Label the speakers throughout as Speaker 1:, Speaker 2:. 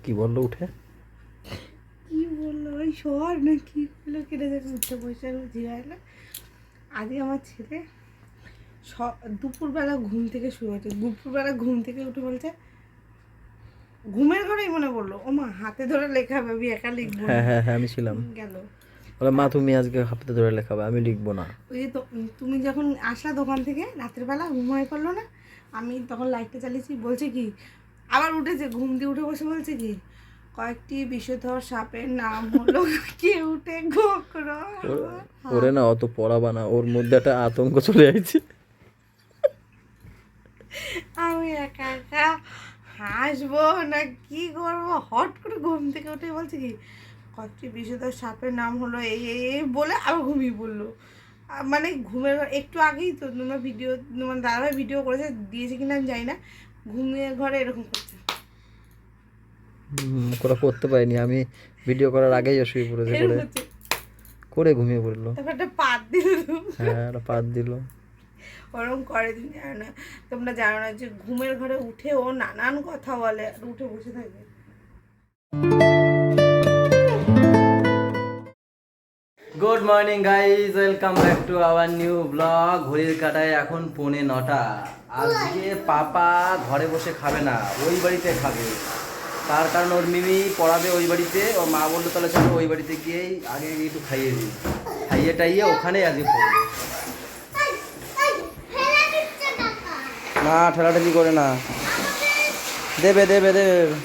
Speaker 1: কি বললো উঠে?
Speaker 2: কি বললো ওই শহর না কি বললো কেটে দেখে উঠে বসে জিরায় না। আজকে আমার ছেলে দুপুরবেলা ঘুম থেকে শুরু হয়েছে। দুপুরবেলা ঘুম থেকে উঠে বলছে, ঘুমের ঘরেই মনে পড়লো ও মা হাতে ধরে লেখা ভাবি একা লিখবো
Speaker 1: হ্যাঁ
Speaker 2: না।
Speaker 1: হ্যাঁ হ্যাঁ, আমি ছিলাম।
Speaker 2: গেল
Speaker 1: বলে মা তুমি আজকে হাতে ধরে লেখাবে, আমি লিখবো না।
Speaker 2: ওই যে তুমি যখন আসলা দোকান থেকে রাতের বেলা ঘুমাই করলো না, আমি তখন লাইটটা চালিয়েছি। বলছে কি আবার উঠেছে, ঘুম দিয়ে উঠে বসে বলছে কি কয়েকটি বিষধর সাপের নাম হলো কেউটে গোকরা।
Speaker 1: ওরে না অত পড়াবা না, ওর মধ্যে একটা আতঙ্ক চলে যাচ্ছে।
Speaker 2: আমি একা একা হাসবো না কি করবো, হট করে ঘুম থেকে উঠে বলছে কি কয়েকটি বিষধর সাপের নাম হলো এই এই এই বলে আবার ঘুমিয়ে পড়লো। মানে ঘুমের একটু আগেই তো তোমার ভিডিও, তোমার দাদাভাই ভিডিও করেছে, দিয়েছে কিনা আমি জানি না, ঘুমের ঘরে এরকম করছে।
Speaker 1: ওরা করতে পারিনি, আমি ভিডিও করার আগেই ও শুয়ে পড়েছে, করে
Speaker 2: এরকম করছে,
Speaker 1: করে ঘুমিয়ে পড়লো।
Speaker 2: তারপর একটা পাত দিল।
Speaker 1: হ্যাঁ একটা পাত দিল।
Speaker 2: ওরকম করে তুমি জানো না, তোমরা জানো না যে ঘুমের ঘরে উঠে ও নানান কথা বলে আর উঠে বসে থাকে।
Speaker 1: Good morning guys, welcome back to our new blog. ঘড়ির কাটায় এখন 9:45। আজকে পাপা ঘরে বসে খাবে না, ওই বাড়িতে খাবে। তার কারণ ওর মিমি পড়াবে ওই বাড়িতে। ওর মা বললো তাহলে চলো ওই বাড়িতে গিয়েই আগে একটু খাইয়ে দিই, খাইয়ে টাইয়ে ওখানেই আজকে পড়বে। না ঠেলাঠেলি করে না, দেবে দেবে দেবে।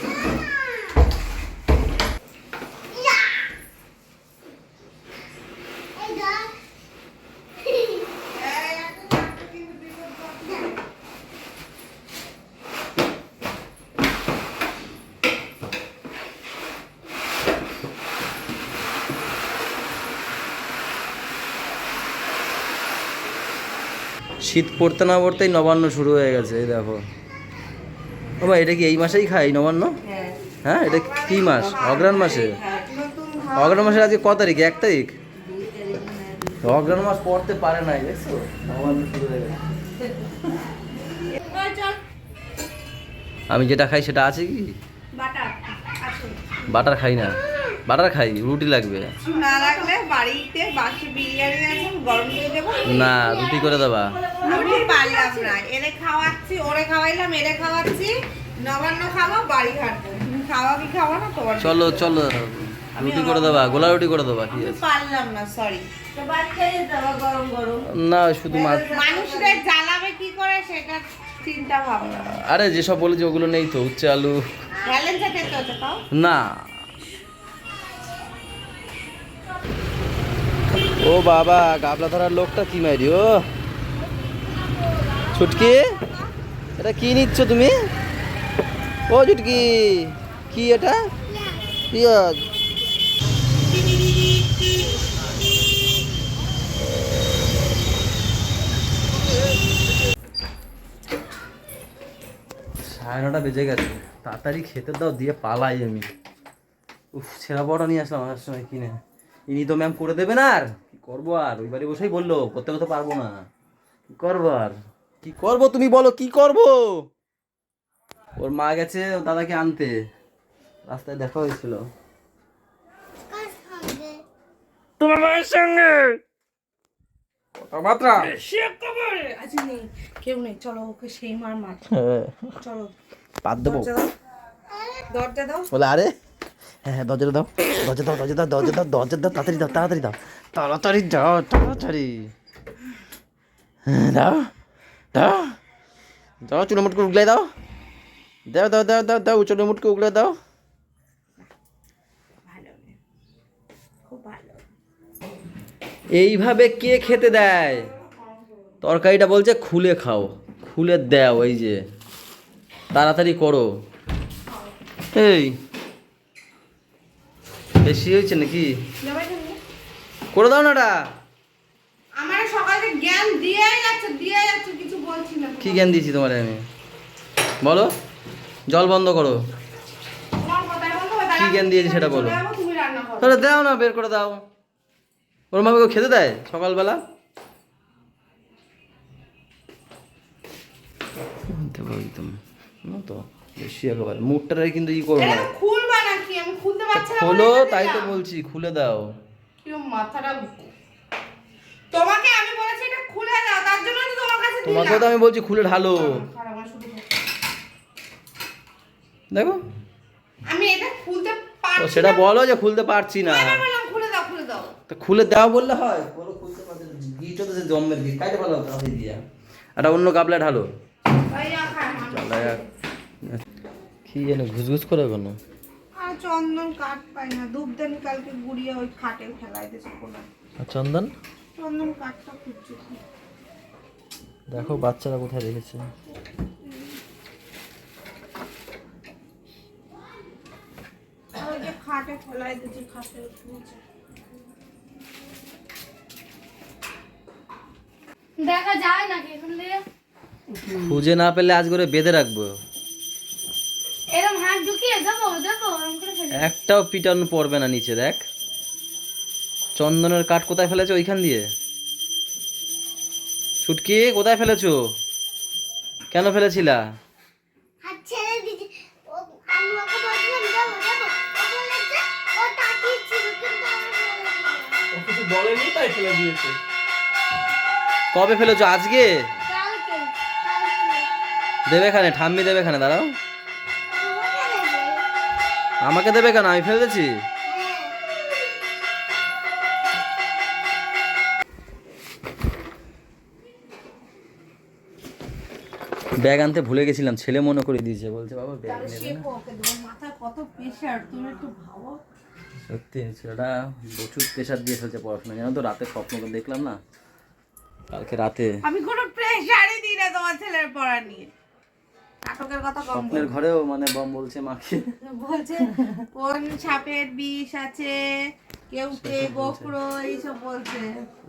Speaker 1: শীত পড়তে না পড়তেই নবান্ন শুরু হয়ে গেছে, এই দেখো। ও ভাই এটা কি এই মাসেই খাই নবান্ন? হ্যাঁ এটা কি মাস? অগ্রহায়ণ মাসে? অগ্রহায়ণ মাসের আজকে ক তারিখ? 1 তারিখ? অগ্রহায়ণ মাস পড়তে পারে নাই, দেখছো? নবান্ন শুরু হয়ে গেছে। আমি যেটা খাই সেটা আছে কি? বাটার খাই না, বাটার খাই, রুটি লাগবে।
Speaker 2: না রাখলে বাড়িতে বাসি বিরিয়ানি আছে, গরম করে দেবো।
Speaker 1: না রুটি করে দেবা।
Speaker 2: আমি পারলাম না, এরে খাওয়াচ্ছি, ওরে খাওয়াইলাম, এরে খাওয়াচ্ছি, নবান্ন খাবো, বাড়ি হাঁটবো। তুমি খাওয়া কি খাওয়া না তোমার?
Speaker 1: চলো চলো রুটি করে দেবা, গোলা রুটি করে দেবা। কি আছে?
Speaker 2: পারলাম না, সরি। গরম গরম
Speaker 1: না শুধু মাছ।
Speaker 2: মানুষরা জ্বালাবে কি করে সেটা চিন্তা ভাবনা।
Speaker 1: আরে যেসব বলেছি ওগুলো নেই তো, উচ্ছে আলু।
Speaker 2: ভ্যালেন্সা খেতে হচ্ছে খাও
Speaker 1: না। ও বাবা, গাবলা ধরার লোকটা কি মারি ও ছুটকি, এটা কি নিচ্ছ তুমি? ও ছুটকি, কি এটা? পিঁয়াজ। সাড়ে 9টা বেজে গেছে, তাড়াতাড়ি খেতে দাও, দিয়ে পালাই আমি। উফ, ছেঁড়া বড়া নিয়ে আসলাম আমার সময় কিনে। ইনি তো ম্যাম করে দেবে না, আর কি করবো? আর ওই বাড়ি বসেই বললো, করতে করতে পারবো না, কি করবো? আর কি করবো তুমি বলো, কি করবো? ওর মা গেছে ওর দাদাকে আনতে, রাস্তায় দেখা হয়েছিল তোমার মায়ের সঙ্গে। কথাবার্তা
Speaker 2: আজ নেই, কেউ নেই, চলো ওকে সেই মার মার, চলো
Speaker 1: পাত দেবো।
Speaker 2: দরজা দাও।
Speaker 1: বলে আরে হ্যাঁ হ্যাঁ, দরজাটা দাও, দরজা দাও, দরজা দাও, দরজা দাও, দরজা দাও, তাড়াতাড়ি দাও, তাড়াতাড়ি দাও, তাড়াতাড়ি দাও, তাড়াতাড়ি। হ্যাঁ দাও দাও দাও, চুলো মুটকে উগলে দাও, দাও দাও দাও দাও দাও, চুলো মুটকে উগলে দাও।
Speaker 2: ভালো, খুব ভালো।
Speaker 1: এইভাবে কে খেতে দেয়? তরকারিটা বলছে খুলে খাও, খুলে দাও, এই যে তাড়াতাড়ি করো। এই বেশি হয়েছে নাকি? করে দাও না এটা।
Speaker 2: আমার সকালে জ্ঞান দিয়ে যাচ্ছে, কিছু বলছি না।
Speaker 1: কি জ্ঞান দিয়েছি তোমার আমি? বলো, জল বন্ধ করো।
Speaker 2: তোমার কথাই বলবো, তাহলে
Speaker 1: কি জ্ঞান দিয়েছি সেটা বলো।
Speaker 2: চলে যাবো, তুমি রান্না করো।
Speaker 1: তাহলে দাও না, বের করে দাও। ওর মা ওকে খেতে দেয় সকালবেলা? দেবো একদম, না তো বেশি একেবারে মুখটারে কিন্তু ই করো না।
Speaker 2: এটা খুলবো পারছে না
Speaker 1: খোলো,
Speaker 2: বলে
Speaker 1: তাই তো
Speaker 2: দিলাম।
Speaker 1: বলছি খুলে দাও।
Speaker 2: কেউ মাথাটা তোমাকে আমি বলেছি এটা খুলে দাও, তার জন্য তো তোমার কাছে
Speaker 1: তোমাকেও তো আমি বলছি খুলে ঢালো।
Speaker 2: আর আমার শুধু
Speaker 1: দেখো,
Speaker 2: আমি এটা খুলতে
Speaker 1: ও
Speaker 2: পারছি
Speaker 1: সেটা
Speaker 2: না।
Speaker 1: বলো যে খুলতে পারছি না।
Speaker 2: আমি বললাম খুলে দাও, খুলে দাও।
Speaker 1: তো খুলে দাও বললে হয়? বলো খুলতে পারছি না, গিটো তো জম্মের গিট কাইতে ভালো তাহলে দিয়া একটা অন্য গাবলা ঢালো।
Speaker 2: ভাইয়া খায়
Speaker 1: চালায়া কি জানো ঘুসঘুস করে কোনো।
Speaker 2: আর চন্দন কাঠ পাই না, ধূপদানি কালকে গুড়িয়ে ওই খাটে ফেলাই দিয়েছে কোনা।
Speaker 1: আর চন্দন
Speaker 2: চন্দন কাঠটা খুঁজছে।
Speaker 1: দেখো বাচ্চারা কোথায় রেখেছে।
Speaker 2: ওই যে খাটে ফেলাই দিয়েছে, খাটে নিচে।
Speaker 3: দেখা যায় নাকি এখন থেকে?
Speaker 1: খুঁজে না পেলে আজ করে বেঁধে রাখবো।
Speaker 3: এরকম হাত ঢুকিয়ে দেখো দেখো এরকম করে ফেলে।
Speaker 1: একটাও পিটানো পড়বে না নিচে। দেখ চন্দনের কাঠ কোথায় ফেলেছো, ওইখান দিয়ে। ছুটকি কোথায় ফেলেছো, কেন ফেলেছিলা?
Speaker 3: হাত ছেড়ে দিয়েছি। আমি ওকে বলছিলাম যাবো যাবো, ও বলেছে ও তাকিয়েছিল কিন্তু আমি বলিনি।
Speaker 1: ও কিছু বলেনি তাই ফেলে দিয়েছে। কবে ফেলেছো? আজকে
Speaker 3: কালকে
Speaker 1: দেবে খানে, ঠাম্মি দেবে খানে। দাঁড়াও,
Speaker 3: তোমাকে দেবে।
Speaker 1: আমাকে দেবে কেন? আমি ফেলেছি। ব্যাগ আনতে ভুলে গেছিলাম, ছেলে মনে করে দিয়েছে, বলছে বাবা ব্যাগ
Speaker 2: তাহলে
Speaker 1: নেবে না।
Speaker 2: শেখো ওকে, তোমার মাথায় কত প্রেশার, তুমি একটু ভাবো।
Speaker 1: সত্যি ছেলেটা প্রচুর প্রেশার দিয়ে ফেলছে পড়াশোনা, জানো তো। রাতে স্বপ্ন করে দেখলাম না কালকে রাতে,
Speaker 2: আমি কোনো প্রেশারই দিই না তোমার ছেলের পড়া নিয়ে। নাটকের কথা কম
Speaker 1: স্বপ্নের ঘরেও মানে বম বলছে মাকে।
Speaker 2: বলছে কোন সাপের বিষ আছে, কেউ কে গোখরো এইসব বলছে।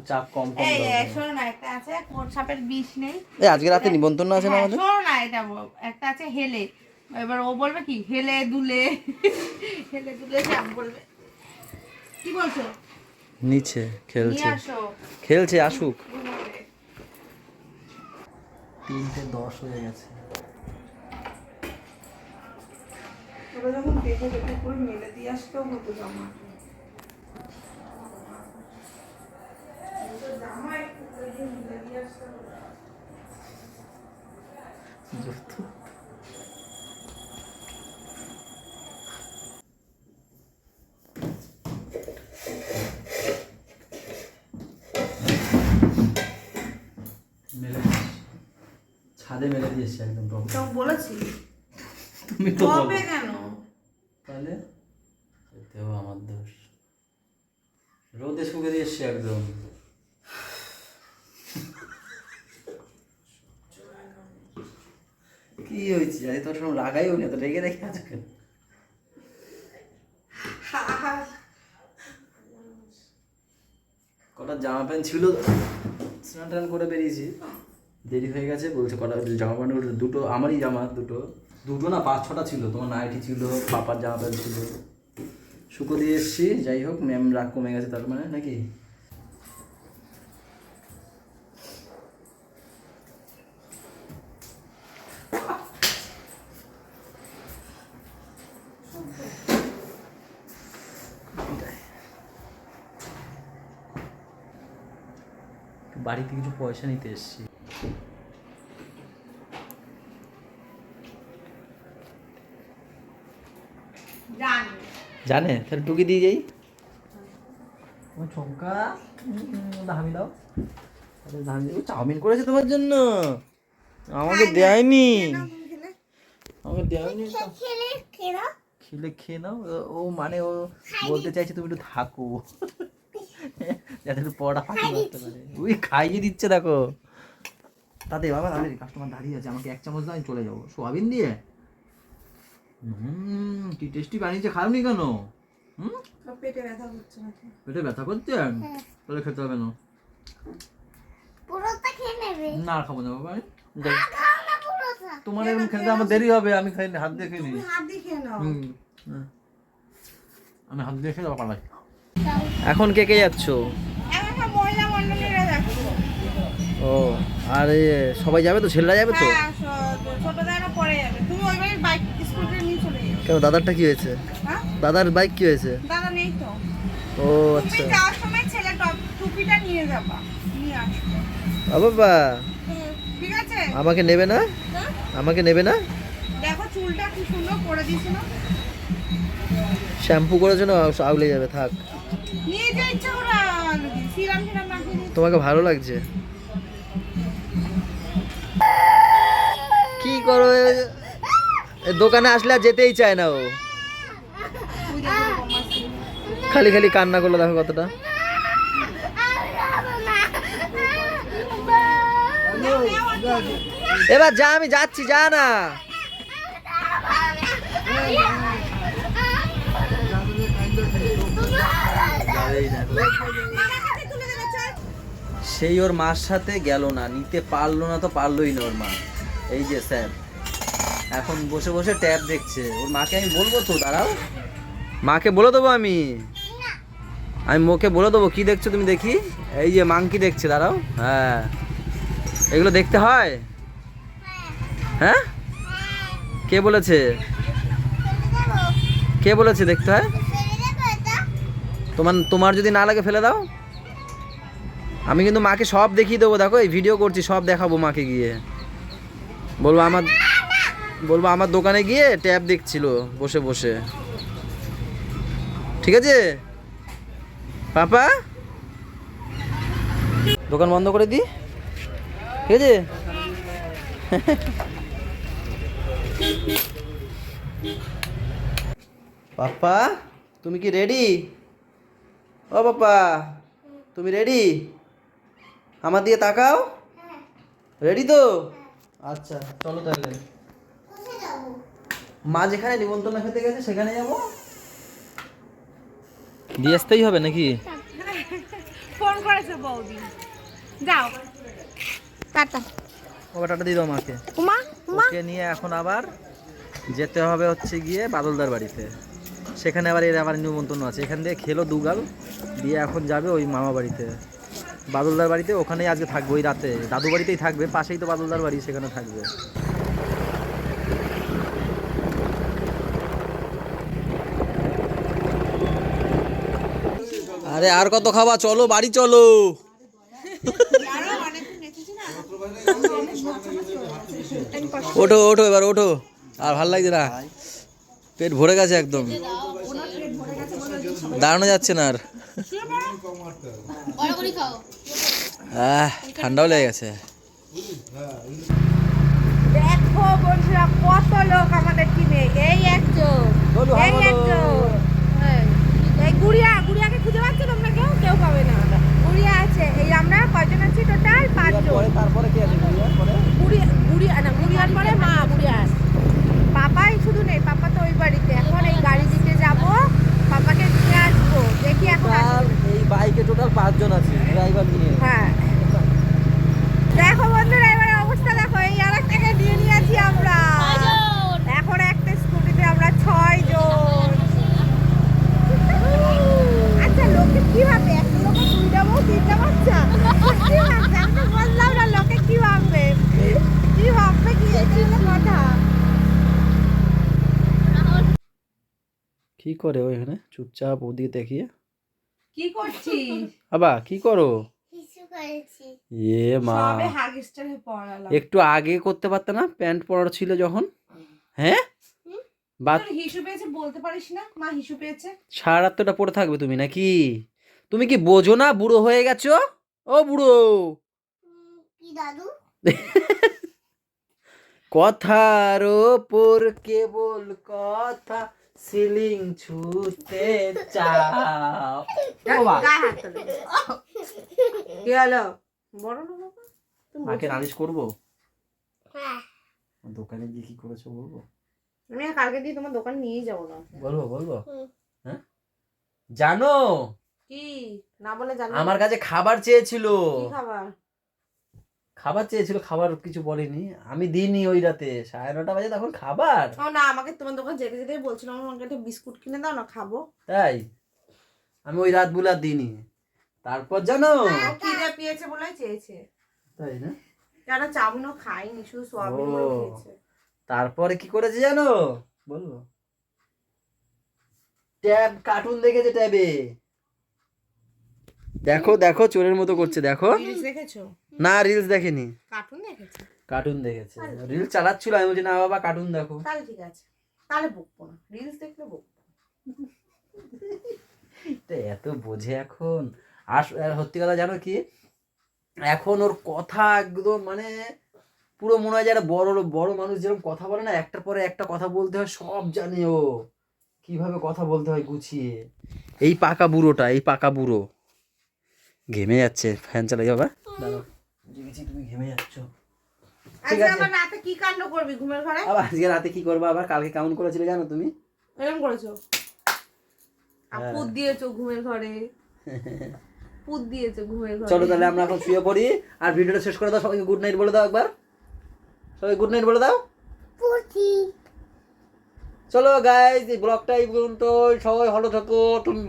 Speaker 1: চাপ কম কম
Speaker 2: এই
Speaker 1: দাও।
Speaker 2: শোনো না, একটা আছে কোন সাপের বিষ নেই।
Speaker 1: এই আজকে রাতে নিমন্ত্রণ আছে না
Speaker 2: হ্যাঁ,
Speaker 1: আমাদের?
Speaker 2: শোনো না, এটা একটা আছে হেলে। এবার ও বলবে কি হেলে দুলে, হেলে দুলে সাপ বলবে। কি বলছো?
Speaker 1: নিচে খেলছে,
Speaker 2: নিয়ে আসো।
Speaker 1: খেলছে, আসুক।
Speaker 2: ঘুমোবে।
Speaker 1: 3:10 হয়ে গেছে।
Speaker 2: তোরা যখন দেখে দেখে করে মেলে দিয়ে আসতেও হতো জামা। জামা একটু করে দিয়ে মেলে দিয়ে আসতে হতো।
Speaker 1: মেলে ছাদে মেলে দিয়েছি একদম টপ।
Speaker 2: তো বলেছি
Speaker 1: তুমি তো বলো।
Speaker 2: হবে কেন?
Speaker 1: তাহলে এতেও আমার দোষ। রোদে শুকে দিয়েছি একদম। কি হয়েছে? আরে তোর সব লাগাই হয়নি, তো রেগে রেখে আছো কেন? কটা জামা প্যান্ট ছিল, স্নান টান করে বেরিয়েছি, দেরি হয়ে গেছে। বলছে কটা জামা প্যান্ট, দুটো আমারই জামা, দুটো দুটো না 5-6টা ছিল। তোমার নাইটি ছিল, পাপার জামা প্যান্ট ছিল, শুকো দিয়ে এসছি। যাই হোক, ম্যাম রাগ কমে গেছে তার মানে, নাকি? বাড়িতে কিছু পয়সা নিতে এসছি।
Speaker 2: জানি
Speaker 1: জানে? তাহলে টুকি দিয়ে যাই। তোমার ছঙ্কা ধামি দাও। আরে ধামি, ও চাউমিন করেছে তোমার জন্য, আমাকে দেয়নি। আমাকে দেয়নি।
Speaker 3: খেলে খেলা
Speaker 1: খেলে খেয়ে নাও। ও মানে ও বলতে চাইছে তুমি একটু থাকো, যাতে একটু পড়া ফাঁকি করতে পারে। ওই খাইয়ে দিচ্ছে দেখো। তাতে বাবা তাদের কাস্টমার দাঁড়িয়ে আছে, আমাকে 1 চামচ দাও, আমি চলে যাবো। সোয়াবিন দিয়ে কি টেস্টি বানিয়েছে, খাওনি কেন?
Speaker 2: পেটে ব্যথা করছে নাকি?
Speaker 1: পেটে ব্যথা করছে? তাহলে খেতে হবে না।
Speaker 3: পুরোটা খেয়ে নেবে।
Speaker 1: না আর খাবো না বাবা আমি। যাই।
Speaker 3: খাও না পুরোটা।
Speaker 1: তোমার এরকম খেতে আমার দেরি হবে, আমি খাই হাত দিয়ে খেয়ে নিই।
Speaker 2: তুমি হাত দিয়ে খেয়ে নাও।
Speaker 1: আমি হাত দিয়ে খেয়ে পালাই। এখন কে কে যাচ্ছ?
Speaker 2: এলাকা মহিলা মন্ডলীরা দেখো।
Speaker 1: ও আরে সবাই যাবে তো? ছেলেরা যাবে তো?
Speaker 2: হ্যাঁ, ছোট দাদা পরে যাবে। তুমি ওই বাড়ির বাইক স্কুটার নিয়ে চলে যাও।
Speaker 1: কেন দাদারটা কি হয়েছে?
Speaker 2: হ্যাঁ?
Speaker 1: দাদার বাইক কি হয়েছে?
Speaker 2: দাদা নেই তো।
Speaker 1: ও
Speaker 2: তুমি
Speaker 1: আচ্ছা।
Speaker 2: যাওয়ার সময় ছেলে টুপিটা নিয়ে যাবা, নিয়ে আসবে।
Speaker 1: বাবা
Speaker 2: ঠিক আছে?
Speaker 1: আমাকে নেবে না?
Speaker 2: হ্যাঁ?
Speaker 1: আমাকে নেবে না?
Speaker 2: দেখো চুলটা কি সুন্দর করে দিয়েছে না?
Speaker 1: শ্যাম্পু করেছো না? আগলে যাবে, থাক।
Speaker 2: নিয়ে যা ইচ্ছা করে সিরাম সিরাম মাখিয়ে দিয়েছে।
Speaker 1: তোমাকে ভালো লাগছে? কি করো দোকানে আসলে আর যেতেই চায় না ও, খালি খালি কান্না করলো, দেখো কতটা। এবার যা, আমি যাচ্ছি, যা না। সেই ওর মার সাথে গেল না, নিতে পারলো না তো পারলোই না ওর মা। এই যে স্যার এখন বসে বসে ট্যাব দেখছে। ওর মাকে আমি বলবো তো, দাঁড়াও, মাকে বলে দেবো আমি মুখে বলে দেবো কি দেখছো তুমি, দেখি। এই যে মাংকি দেখছে, দাঁড়াও। হ্যাঁ, এগুলো দেখতে হয়? হ্যাঁ, কে বলেছে? কে বলেছে দেখতে হয়? তোমার যদি না লাগে ফেলে দাও। আমি কিন্তু মাকে সব দেখিয়ে দেবো, দেখো এই ভিডিও করছি, সব দেখাবো মাকে গিয়ে। বলবো আমার দোকানে গিয়ে ট্যাব দেখছিল বসে বসে। ঠিক আছে পাপা, দোকান বন্ধ করে দি, ঠিক আছে? পাপা তুমি কি রেডি? ও পাপা তুমি রেডি? আমার দিয়ে তাকাও। রেডি তো? আচ্ছা চলো তাহলে। মা যেখানে নিমন্ত্রণ খেতে গেছে সেখানে যাবো। দিয়ে আসতেই হবে নাকি?
Speaker 2: ফোন করেছে বৌদি, যাও টাটা।
Speaker 1: ও টাটা দিয়ে দাও মাকে।
Speaker 2: উমা উমা
Speaker 1: ওকে নিয়ে এখন আবার যেতে হবে হচ্ছে গিয়ে বাদলদার বাড়িতে। সেখানে আবার এর আবার নিমন্ত্রণ আছে, এখান থেকে খেলো দুগাল দিয়ে এখন যাবে ওই মামা বাড়িতে, বাদলদার বাড়িতে। ওখানেই আজকে থাকবে, ওই রাতে দাদু বাড়িতেই থাকবে, পাশেই তো বাদলদার বাড়ি, সেখানে থাকবে। আরে আর কত খাবা, চলো বাড়ি চলো। ওঠো ওঠো এবার ওঠো, আর ভাল লাগছে না, পেট ভরে গেছে একদম, দাঁড়ানো যাচ্ছে না আর। ঠান্ডাও লেগে গেছে।
Speaker 2: দেখো বন্ধুরা কত লোক আমাদের টিমে, এই একজন, এই একজন, এই গুড়িয়াকে খুঁজে পাচ্ছ তোমরা? কেউ পাবে না। গুড়িয়া আছে, এই আমরা কয়জন আছি টোটাল? 5 জন।
Speaker 1: তারপরে কি আছে?
Speaker 2: গুড়িয়ার পরে মা, গুড়িয়া পাপাই শুধু নেই, পাপা তো ওই বাড়িতে। এখন এই গাড়ি দিতে যাব, পাপাকে নিয়ে আসবো, দেখি এখন
Speaker 1: এই বাইকে টোটাল 5 জন আছে ড্রাইভার নিয়ে।
Speaker 2: হ্যাঁ দেখো বন্ধুরা এবার অবস্থা দেখো, এই আরেকটাকে নিয়ে নিয়েছি আমরা। এখন একটা স্কুটিতে আমরা 6 জন। আচ্ছা লোকে কি ভাবে, একটা লোকে 2টা বউ 3টা বাচ্চা, কি ভাবছে? আমি তো বললাম না লোকে কি ভাববে, কি ভাববে, কি এটা হলো কথা।
Speaker 1: কি করে ওইখানে চুপচাপ ওদিকে দেখিয়ে?
Speaker 2: কি করছিস?
Speaker 1: বাবা কি করো?
Speaker 3: কিছু করেছি।
Speaker 1: এ মা,
Speaker 2: সবে হাগিসটাকে পড়ালাম।
Speaker 1: একটু আগে করতে পারতে না? প্যান্ট পরার ছিল যখন। হ্যাঁ
Speaker 2: তোর হিসু পেয়েছে বলতে পারিস না? মা হিসু পেয়েছে।
Speaker 1: সারা রাত তো এটা পরে থাকবে তুমি নাকি? তুমি কি বোঝো না বুড়ো হয়ে গেছো? ও বুড়ো,
Speaker 3: কি দাদু?
Speaker 1: কথার ওপর কেবল কথা, সিলিং ছুতে চাও।
Speaker 2: গায়ে হাত তোলে। কি হলো? বড় না বাবা?
Speaker 1: মাকে নালিশ করবো?
Speaker 3: হ্যাঁ।
Speaker 1: দোকানে গিয়ে কি করেছো বলবো?
Speaker 2: আমি আর কালকে দিয়ে তোমার দোকান নিয়েই যাবো না।
Speaker 1: বলবো? হ্যাঁ জানো
Speaker 2: কি না বলে জানো?
Speaker 1: আমার কাছে খাবার চেয়েছিল,
Speaker 2: কি খাবার?
Speaker 1: খাবার কিছু বলেনি, আমি দিইনি ওই রাতে 9:30 বাজে তখন খাবার।
Speaker 2: ও না, আমাকে তোমার দোকান যেতে যেতে বলছিলাম আমাকে একটা বিস্কুট কিনে দাও না, খাবো।
Speaker 1: তাই আমি ওই রাত বুলা দিইনি। তারপর জানো
Speaker 2: খিদে পেয়েছে বলে চেয়েছে।
Speaker 1: তাই না?
Speaker 2: কেন চাউমিনও খাইনি, শুধু সোয়াবিন গুলো খেয়েছে।
Speaker 1: তারপরে কি করেছে জানো? বলবো? ট্যাব কার্টুন দেখেছে ট্যাবে। দেখো দেখো চোরের মতো করছে দেখো।
Speaker 2: রিলস দেখেছো?
Speaker 1: না রিলস দেখেনি,
Speaker 2: কার্টুন দেখেছো?
Speaker 1: কার্টুন দেখেছে। রিলস চালাচ্ছিল, আমি বলছি না বাবা কার্টুন দেখো।
Speaker 2: তাহলে ঠিক আছে, তাহলে বকবো না, রিলস দেখলে বকবো।
Speaker 1: এটা এত বোঝে এখন। আর সত্যি কথা জানো কি, এখন ওর কথা একদম মানে পুরো মনে হয় যারা বড় বড় মানুষ যেরকম কথা বলে না, একটার পরে একটা কথা বলতে হয়, সব জানে ও কিভাবে কথা বলতে হয় গুছিয়ে। এই পাকা বুড়োটা, এই পাকা বুড়ো ঘেমে যাচ্ছে। ফ্যান চালাই বাবা, দাঁড়াও বুঝে গেছি তুমি ঘেমে যাচ্ছ। ঠিক
Speaker 2: আজকে
Speaker 1: আছে,
Speaker 2: আবার রাতে কি কাণ্ড করবি ঘুমের ঘরে?
Speaker 1: আবার আজকে রাতে কি করবো, আবার কালকে কেমন করেছিলে জানো তুমি?
Speaker 2: এরকম করেছো? আর
Speaker 1: হ্যাঁ।
Speaker 2: পুত দিয়েছো ঘুমের ঘরে, পুত দিয়েছো ঘুমের ঘরে।
Speaker 1: চলো তাহলে আমরা এখন শুয়ে পড়ি, আর ভিডিওটা শেষ করে দাও। সবাইকে গুড নাইট বলে দাও একবার, সবাই গুড নাইট বলে দাও।
Speaker 3: পুচি
Speaker 1: চলো গাইজ, এই ব্লগটা এই পর্যন্ত। সবাই ভালো থাকো, তুমি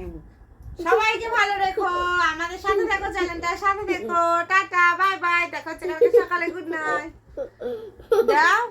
Speaker 2: সবাইকে ভালো রেখো, আমাদের সাথে দেখো, চ্যানেলটার সাথে দেখো। টাটা বাই বাই, দেখা হচ্ছে কালকে সকালে। গুড নাইট দাও।